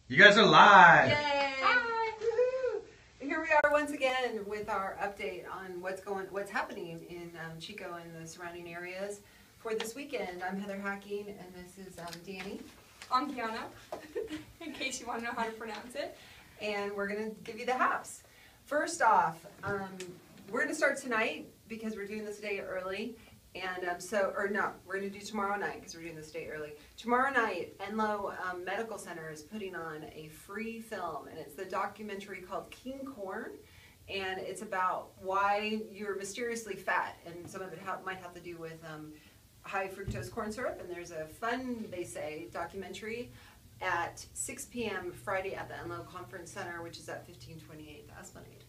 You guys are live! Yay! Hi! Woo-hoo. Here we are once again with our update on what's happening in Chico and the surrounding areas for this weekend. I'm Heather Hacking, and this is Danny. I'm Kiana, in case you want to know how to pronounce it. And we're going to give you the haps. First off, we're going to start tonight because we're doing this day early. And we're going to do tomorrow night because we're doing this day early. Tomorrow night, Enloe Medical Center is putting on a free film, and it's the documentary called King Corn, and it's about why you're mysteriously fat, and some of it might have to do with high fructose corn syrup, and there's a fun, they say, documentary at 6 p.m. Friday at the Enloe Conference Center, which is at 1528 Esplanade.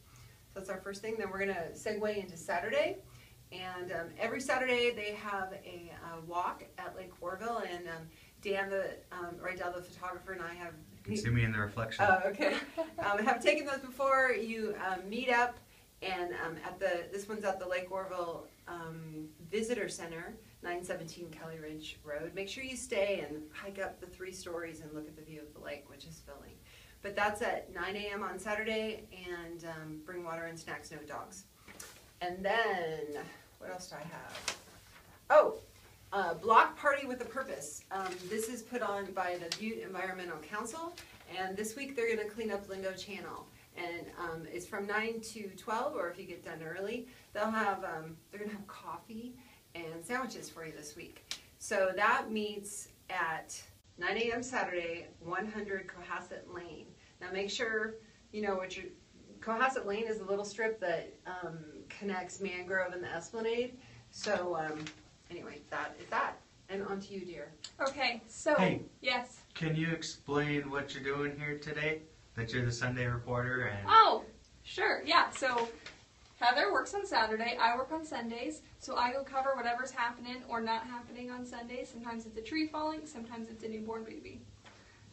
So that's our first thing. Then we're going to segue into Saturday. And every Saturday they have a walk at Lake Orville, and Dan, the photographer, and I have... You can see me in the reflection. Oh, okay. Have taken those before. You meet up, and this one's at the Lake Orville Visitor Center, 917 Kelly Ridge Road. Make sure you stay and hike up the 3 stories and look at the view of the lake, which is filling. But that's at 9 a.m. on Saturday, and bring water and snacks, no dogs. And then... what else do I have? Oh, Block Party with a Purpose. This is put on by the Butte Environmental Council, and this week they're going to clean up Lindo Channel. And it's from 9 to 12, or if you get done early, they're going to have coffee and sandwiches for you this week. So that meets at 9 a.m. Saturday, 100 Cohasset Lane. Now make sure you know what your... Cohasset Lane is a little strip that connects Mangrove and the Esplanade. So anyway, that is that. And on to you, dear. Okay, so, hey, yes. Can you explain what you're doing here today? That you're the Sunday reporter and... Oh, sure, yeah. So Heather works on Saturday, I work on Sundays, so I go cover whatever's happening or not happening on Sundays. Sometimes it's a tree falling, sometimes it's a newborn baby.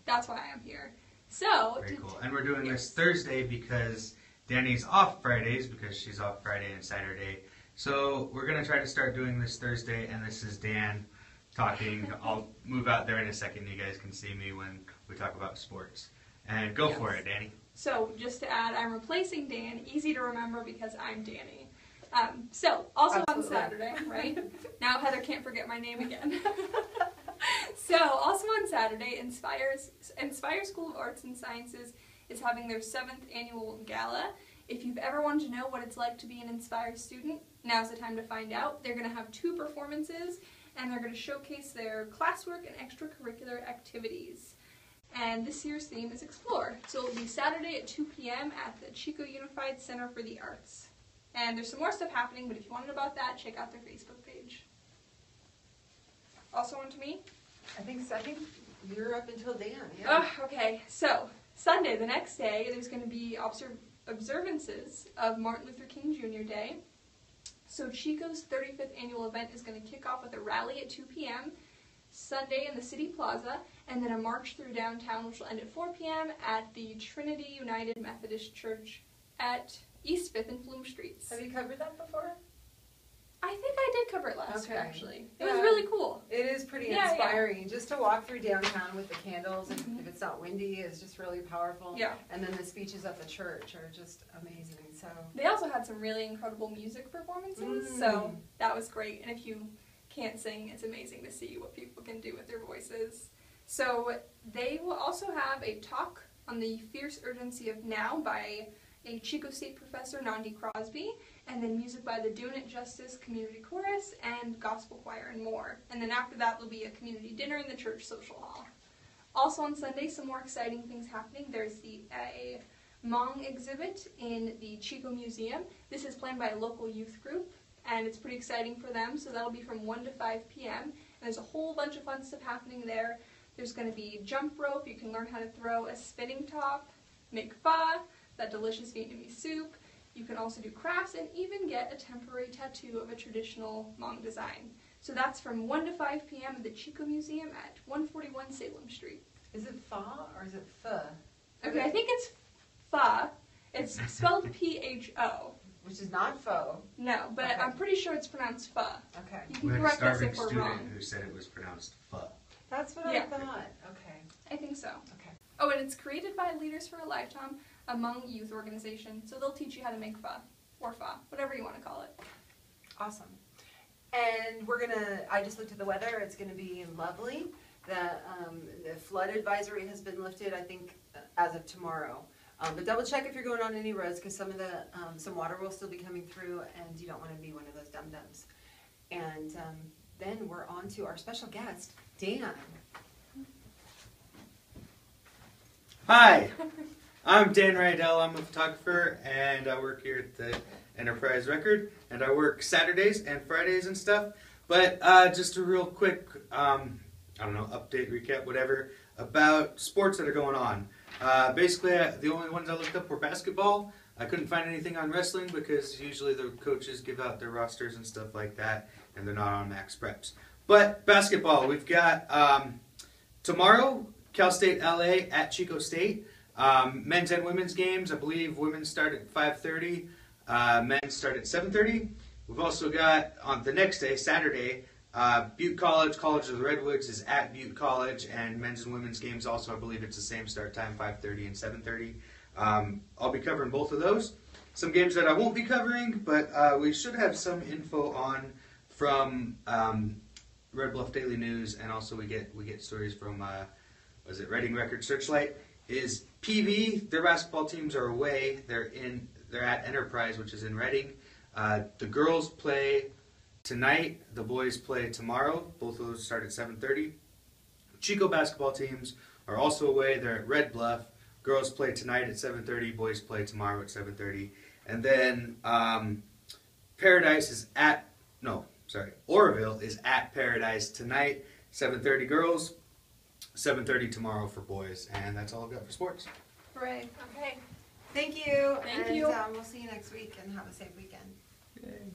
That's why I'm here. So... Very cool. And we're doing this Thursday because Danny's off Fridays because she's off Friday and Saturday. So we're going to try to start doing this Thursday, and this is Dan talking. I'll move out there in a second. You guys can see me when we talk about sports. And go for it, Danny. So just to add, I'm replacing Dan. Easy to remember because I'm Danny. So also Absolutely. On Saturday, right? Now Heather can't forget my name again. So also on Saturday, Inspire School of Arts and Sciences is having their 7th annual gala. If you've ever wanted to know what it's like to be an Inspire student, now's the time to find out. They're going to have 2 performances, and they're going to showcase their classwork and extracurricular activities. And this year's theme is Explore. So it'll be Saturday at 2 p.m. at the Chico Unified Center for the Arts. And there's some more stuff happening, but if you want to know about that, check out their Facebook page. Also on to me? I think you're up until Dan. Yeah. Oh, okay. So Sunday, the next day, there's going to be observances of Martin Luther King Jr. Day. So Chico's 35th annual event is going to kick off with a rally at 2 p.m. Sunday in the City Plaza, and then a march through downtown, which will end at 4 p.m. at the Trinity United Methodist Church at East 5th and Flume Streets. Have you covered that before? I think I did cover it last year, Okay. actually. It was really cool. It is pretty Yeah, inspiring. Just to walk through downtown with the candles, and if it's not windy, is just really powerful. Yeah. And then the speeches at the church are just amazing. So They also had some really incredible music performances, so that was great. And if you can't sing, it's amazing to see what people can do with their voices. So they will also have a talk on the fierce urgency of now by a Chico State professor, Nandi Crosby, and then music by the Doing It Justice Community Chorus and Gospel Choir and more. And then after that, there'll be a community dinner in the church social hall. Also on Sunday, some more exciting things happening. There's a Hmong exhibit in the Chico Museum. This is planned by a local youth group, and it's pretty exciting for them, so that'll be from 1 to 5 p.m. And there's a whole bunch of fun stuff happening there. There's going to be jump rope, you can learn how to throw a spinning top, make pho, that delicious Vietnamese soup. You can also do crafts and even get a temporary tattoo of a traditional Hmong design. So that's from 1 to 5 p.m. at the Chico Museum at 141 Salem Street. is it pho or is it pho? Okay, I think it's pho. It's spelled P-H-O. Which is not pho. No, but Okay. I'm pretty sure it's pronounced pho. Okay. You can We had a correct us starving if we're wrong. student who said it was pronounced pho. That's what I Yeah. thought. Okay. I think so. Okay. Oh, and it's created by Leaders for a Lifetime among youth organizations. So they'll teach you how to make pho, or pho, whatever you want to call it. Awesome. And I just looked at the weather, it's gonna be lovely. The flood advisory has been lifted, I think, as of tomorrow. But double check if you're going on any roads, because some water will still be coming through, and you don't want to be one of those dum-dums. And then we're on to our special guest, Dan. Hi, I'm Dan Rydell. I'm a photographer, and I work here at the Enterprise Record, and I work Saturdays and Fridays and stuff. But just a real quick, update, recap, whatever, about sports that are going on. Basically, the only ones I looked up were basketball. I couldn't find anything on wrestling because usually the coaches give out their rosters and stuff like that, and they're not on max preps. But basketball, we've got tomorrow, Cal State LA at Chico State. Men's and women's games, I believe women's start at 5:30, men's start at 7:30. We've also got, on the next day, Saturday, Butte College of the Redwoods is at Butte College, and men's and women's games also, I believe it's the same start time, 5:30 and 7:30. I'll be covering both of those. Some games that I won't be covering, but we should have some info on from Red Bluff Daily News, and also we get stories from Reading Record Searchlight. Is PV, their basketball teams are away. They're at Enterprise, which is in Reading. The girls play tonight, the boys play tomorrow. Both of those start at 7:30. Chico basketball teams are also away. They're at Red Bluff. Girls play tonight at 7:30. Boys play tomorrow at 7:30. And then Oroville is at Paradise tonight, 7:30 girls, 7:30 tomorrow for boys. And that's all I've got for sports. Hooray. Okay. Thank you. Thank you. We'll see you next week, and have a safe weekend. Yay.